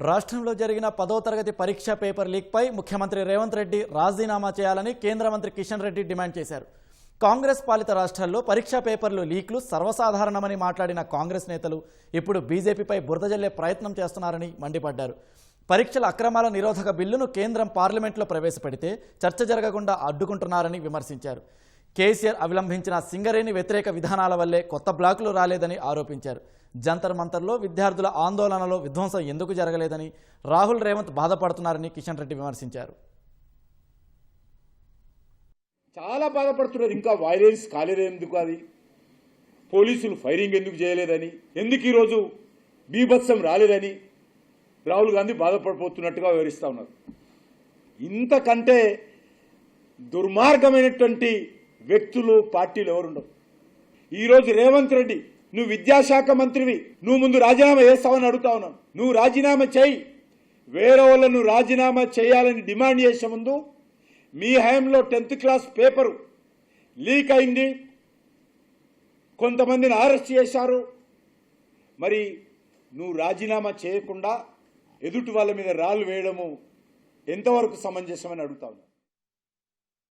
రాష్ట్రంలో జరిగిన 10వ తరగతి పరీక్ష పేపర్ లీక్పై ముఖ్యమంత్రి రేవంత్ రెడ్డి రాజీనామా చేయాలని కేంద్ర మంత్రి కిషన్ రెడ్డి డిమాండ్ చేశారు. కాంగ్రెస్ పాలిత రాష్ట్రాల్లో పరీక్షా పేపర్లు లీక్లు సర్వసాధారణమని మాట్లాడిన కాంగ్రెస్ నేతలు ఇప్పుడు బీజేపీపై బురద జల్లే ప్రయత్నం చేస్తున్నారని మండిపడ్డారు. పరీక్షల అక్రమాల నిరోధక బిల్లును కేంద్రం పార్లమెంట్లో ప్రవేశపెడితే చర్చ జరగకుండా అడ్డుకుంటున్నారని విమర్శించారు. కేసీఆర్ అవలంబించిన సింగరేణి వ్యతిరేక విధానాల వల్లే కొత్త బ్లాకులు రాలేదని ఆరోపించారు. జంతర్ మంతర్లో విద్యార్థుల ఆందోళనలో విధ్వంసం ఎందుకు జరగలేదని రాహుల్ రేవంత్ బాధపడుతున్నారని కిషన్ రెడ్డి విమర్శించారు. చాలా బాధపడుతున్నారు. ఇంకా వైలెన్స్ కాలేదు ఎందుకు, అది పోలీసులు ఫైరింగ్ ఎందుకు చేయలేదని, ఎందుకు ఈరోజు బీభత్సం రాలేదని రాహుల్ గాంధీ బాధపడిపోతున్నట్టుగా వివరిస్తూ ఉన్నారు. ఇంతకంటే దుర్మార్గమైనటువంటి వ్యక్తులు పార్టీలు ఎవరుండవు. ఈరోజు రేవంత్ రెడ్డి, నువ్వు విద్యాశాఖ మంత్రివి, నువ్వు ముందు రాజీనామా చేస్తావని అడుగుతా ఉన్నావు. నువ్వు రాజీనామా చేయి, వేరే వాళ్ళను రాజీనామా చేయాలని డిమాండ్ చేసే ముందు మీ హయాంలో 10th క్లాస్ పేపరు లీక్ అయింది, కొంతమందిని అరెస్ట్ చేశారు. మరి నువ్వు రాజీనామా చేయకుండా ఎదుటి వాళ్ళ మీద రాళ్ళు వేయడము ఎంతవరకు సమంజసమని అడుగుతా ఉన్నావు.